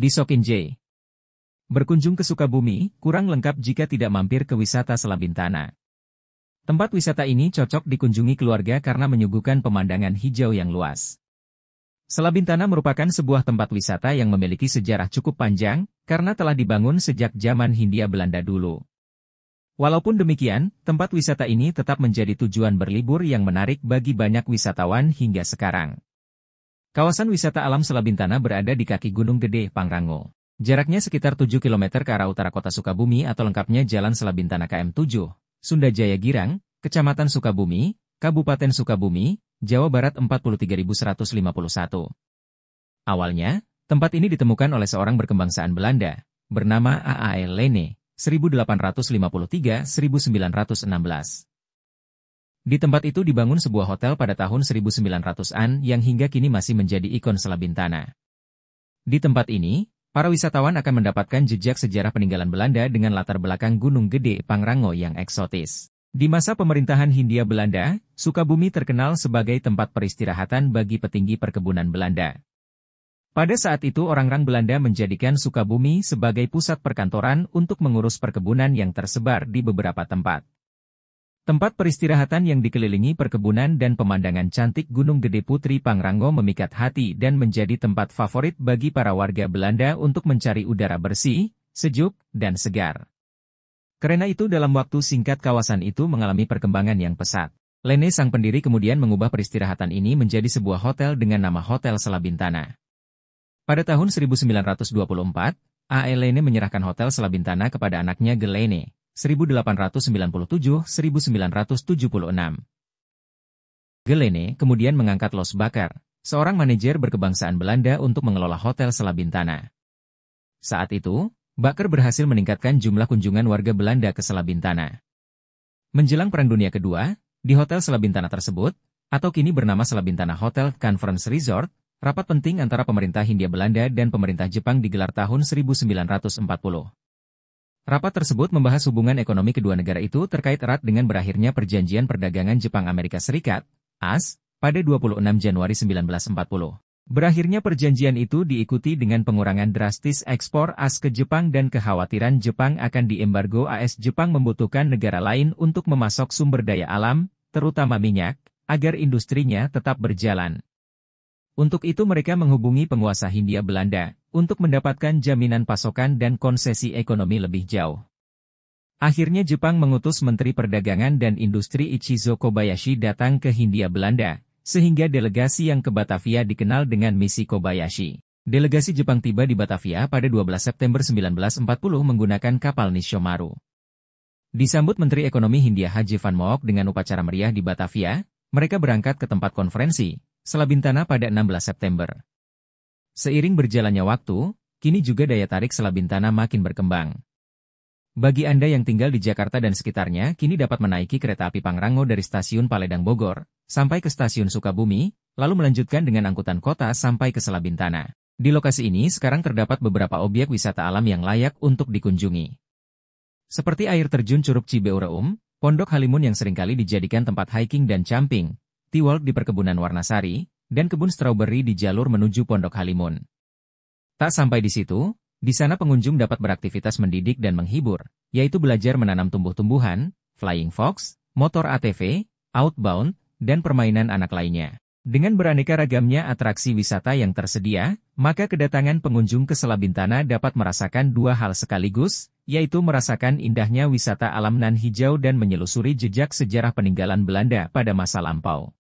Di Sokinjai. Berkunjung ke Sukabumi, kurang lengkap jika tidak mampir ke wisata Selabintana. Tempat wisata ini cocok dikunjungi keluarga karena menyuguhkan pemandangan hijau yang luas. Selabintana merupakan sebuah tempat wisata yang memiliki sejarah cukup panjang, karena telah dibangun sejak zaman Hindia Belanda dulu. Walaupun demikian, tempat wisata ini tetap menjadi tujuan berlibur yang menarik bagi banyak wisatawan hingga sekarang. Kawasan wisata alam Selabintana berada di kaki Gunung Gede, Pangrango. Jaraknya sekitar 7 km ke arah utara kota Sukabumi atau lengkapnya Jalan Selabintana KM 7, Sunda Jaya Girang, Kecamatan Sukabumi, Kabupaten Sukabumi, Jawa Barat 43.151. Awalnya, tempat ini ditemukan oleh seorang berkebangsaan Belanda, bernama A.A.L. Lene, 1853-1916. Di tempat itu dibangun sebuah hotel pada tahun 1900-an yang hingga kini masih menjadi ikon Selabintana. Di tempat ini, para wisatawan akan mendapatkan jejak sejarah peninggalan Belanda dengan latar belakang Gunung Gede Pangrango yang eksotis. Di masa pemerintahan Hindia Belanda, Sukabumi terkenal sebagai tempat peristirahatan bagi petinggi perkebunan Belanda. Pada saat itu orang-orang Belanda menjadikan Sukabumi sebagai pusat perkantoran untuk mengurus perkebunan yang tersebar di beberapa tempat. Tempat peristirahatan yang dikelilingi perkebunan dan pemandangan cantik Gunung Gede Putri Pangrango memikat hati dan menjadi tempat favorit bagi para warga Belanda untuk mencari udara bersih, sejuk, dan segar. Karena itu dalam waktu singkat kawasan itu mengalami perkembangan yang pesat. Lene sang pendiri kemudian mengubah peristirahatan ini menjadi sebuah hotel dengan nama Hotel Selabintana. Pada tahun 1924, A.E. Lene menyerahkan Hotel Selabintana kepada anaknya Gelene. 1897-1976. Gelene kemudian mengangkat Los Bakar, seorang manajer berkebangsaan Belanda untuk mengelola Hotel Selabintana. Saat itu, Bakar berhasil meningkatkan jumlah kunjungan warga Belanda ke Selabintana. Menjelang Perang Dunia Kedua, di Hotel Selabintana tersebut, atau kini bernama Selabintana Hotel Conference Resort, rapat penting antara pemerintah Hindia Belanda dan pemerintah Jepang digelar tahun 1940. Rapat tersebut membahas hubungan ekonomi kedua negara itu terkait erat dengan berakhirnya Perjanjian Perdagangan Jepang-Amerika Serikat, AS, pada 26 Januari 1940. Berakhirnya perjanjian itu diikuti dengan pengurangan drastis ekspor AS ke Jepang dan kekhawatiran Jepang akan diembargo AS. Jepang membutuhkan negara lain untuk memasok sumber daya alam, terutama minyak, agar industrinya tetap berjalan. Untuk itu mereka menghubungi penguasa Hindia Belanda, untuk mendapatkan jaminan pasokan dan konsesi ekonomi lebih jauh. Akhirnya Jepang mengutus Menteri Perdagangan dan Industri Ichizo Kobayashi datang ke Hindia Belanda, sehingga delegasi yang ke Batavia dikenal dengan Misi Kobayashi. Delegasi Jepang tiba di Batavia pada 12 September 1940 menggunakan kapal Nishomaru. Disambut Menteri Ekonomi Hindia Haji Van Mook dengan upacara meriah di Batavia, mereka berangkat ke tempat konferensi, Selabintana pada 16 September. Seiring berjalannya waktu, kini juga daya tarik Selabintana makin berkembang. Bagi Anda yang tinggal di Jakarta dan sekitarnya, kini dapat menaiki kereta api Pangrango dari stasiun Paledang Bogor, sampai ke stasiun Sukabumi, lalu melanjutkan dengan angkutan kota sampai ke Selabintana. Di lokasi ini sekarang terdapat beberapa objek wisata alam yang layak untuk dikunjungi. Seperti air terjun Curug Cibeureum, Pondok Halimun yang seringkali dijadikan tempat hiking dan camping, T-Walk di perkebunan Warnasari, dan kebun stroberi di jalur menuju Pondok Halimun. Tak sampai di situ, di sana pengunjung dapat beraktivitas mendidik dan menghibur, yaitu belajar menanam tumbuh-tumbuhan, flying fox, motor ATV, outbound, dan permainan anak lainnya. Dengan beraneka ragamnya atraksi wisata yang tersedia, maka kedatangan pengunjung ke Selabintana dapat merasakan dua hal sekaligus, yaitu merasakan indahnya wisata alam nan hijau dan menyelusuri jejak sejarah peninggalan Belanda pada masa lampau.